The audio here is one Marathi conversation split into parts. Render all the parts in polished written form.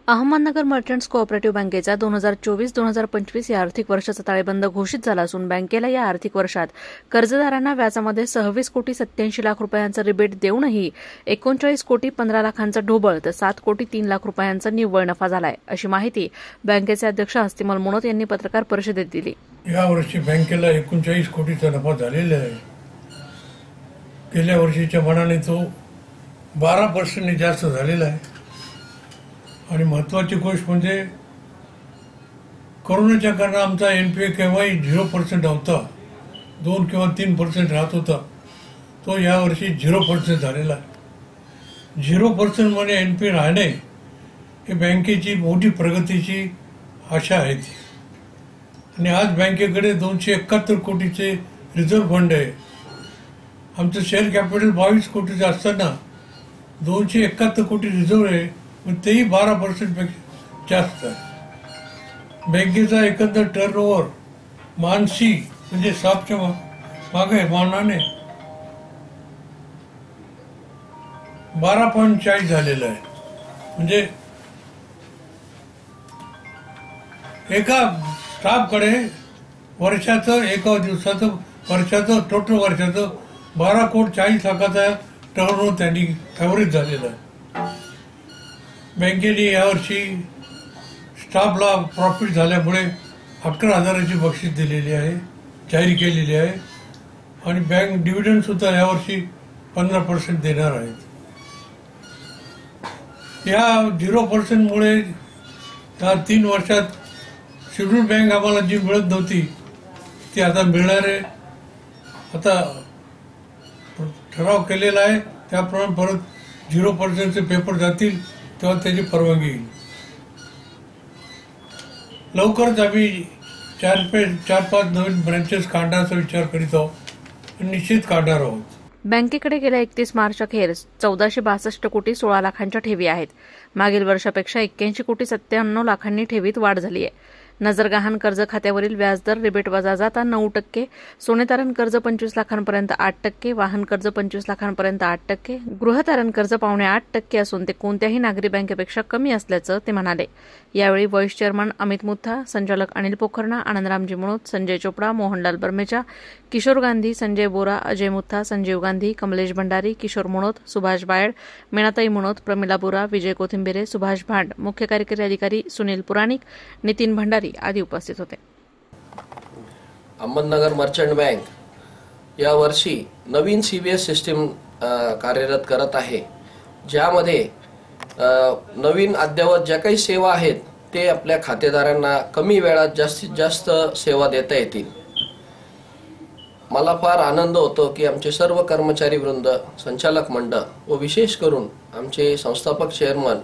अहमदनगर मर्चंट्स कोऑपरेटिव्ह बँकेचा 2024-2025 या आर्थिक वर्षाचा ताळेबंद घोषित झाला असून बँकेला या आर्थिक वर्षात कर्जदारांना व्याजामध्ये 26,87,00,000 रुपयांचं रिबेट देऊनही 39,15,00,000चं ढोबळ तर 7,03,00,000 रुपयांचा निव्वळ नफा झालाय, अशी माहिती बँकेचे अध्यक्ष हस्तिमल मुनोत यांनी पत्रकार परिषदेत दिली. यावर्षी बँकेला 39 कोटीचा नफा झालेला आहे. गेल्या वर्षीच्या मानाने तो 12% जास्त झालेला आहे. आणि महत्त्वाची गोष्ट म्हणजे कोरोनाच्या कारणाने आमचा NPA केव्हाही 0% होता, 2 किंवा 3% राहत होता. तो यावर्षी 0% झालेला आहे. 0% मध्ये NPA राहणे हे बँकेची मोठी प्रगतीची आशा आहे ती. आणि आज बँकेकडे 271 कोटीचे रिझर्व्ह फंड आहे. आमचं शेअर कॅपिटल 22 कोटीचं असताना 271 कोटी रिझर्व्ह आहे, पण तेही 12% पेक्षा जास्त आहे. बँकेचा एकंदर टर्नओव्हर मानसी म्हणजे सापच्या मागे मानाने 12.40 झालेला आहे. म्हणजे एका स्टाफकडे वर्षाचं एका दिवसाचं वर्षाचं टोटल वर्षाचं 12,40,00,000चा टर्नओव्हर त्यांनी ॲव्हरेज झालेला आहे. बँकेने यावर्षी स्टाफला प्रॉफिट झाल्यामुळे 11,000ची बक्षीस दिलेली आहे, जाहीर केलेली आहे. आणि बँक डिव्हिडंड सुद्धा यावर्षी 15% देणार आहेत. या 0% मुळे या 3 वर्षात शेड्यूल बँक आम्हाला जी मिळत नव्हती ती आता मिळणार आहे. आता ठराव केलेला आहे त्याप्रमाणे परत 0%चे पेपर जातील तेव्हा त्याची परवानगी येईल. लवकरच आम्ही 4-5 नवीन ब्रँचेस काढण्याचा विचार करीत आहोत आणि निश्चित काढणार आहोत. बँकेकडे गेल्या 31 मार्च अखेर 1462 कोटी 16 लाखांच्या ठेवी आहेत. मागील वर्षापेक्षा 81,97,00,000 ठेवीत वाढ झाली आहे. नजरगहाण कर्ज खात्यावरील व्याजदर रिबेट वजा जाता 9%, सोनेतारण कर्ज 25 लाखांपर्यंत 8%, वाहन कर्ज 25 लाखांपर्यंत 8%, गृहतारण कर्ज 7.5% असून ते कोणत्याही नागरी बँकेपेक्षा कमी असल्याचं ते म्हणाले. यावेळी व्हाईस चेअरमन अमित मुथा, संचालक अनिल पोखरणा, आनंदरामजी मुनोत, संजय चोपडा, मोहनलाल बर्मेचा, किशोर गांधी, संजय बोरा, अजय मुथा, संजीव गांधी, कमलेश भंडारी, किशोर मुनोत, सुभाष बायड, मीनाताई मुनोत, प्रमिला बोरा, विजय कोथिंबिरे, सुभाष भांड, मुख्य कार्यकारी अधिकारी सुनील पुराणिक, नितीन भंडारी आदी उपस्थित होते. अहमदनगर मर्चंट बँक या वर्षी नवीन CBS सिस्टीम कार्यरत करत आहे, ज्यामध्ये नवीन अद्ययावत ज्या काही सेवा आहेत ते आपल्या खातेदारांना कमी वेळात जास्तीत जास्त सेवा देता येतील. मला फार आनंद होतो की आमचे सर्व कर्मचारी वृंद, संचालक मंडळ व विशेष करून आमचे संस्थापक चेअरमन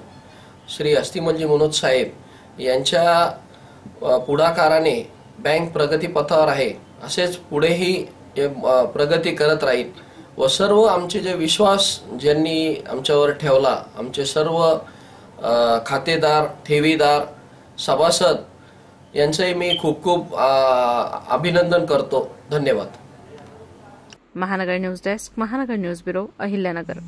श्री हस्तिमलजी मुनोत साहेब यांच्या पुढाकाराने बँक प्रगतीपथावर आहे. असेच पुढेही प्रगती करत राहील व सर्व आमचे जे विश्वास ज्यांनी आमच्यावर ठेवला, आमचे सर्व खातेदार, ठेवीदार, सभासद यांचंही मी खूप खूप अभिनंदन करतो. धन्यवाद. महानगर न्यूज डेस्क, महानगर न्यूज ब्युरो, अहिल्यानगर.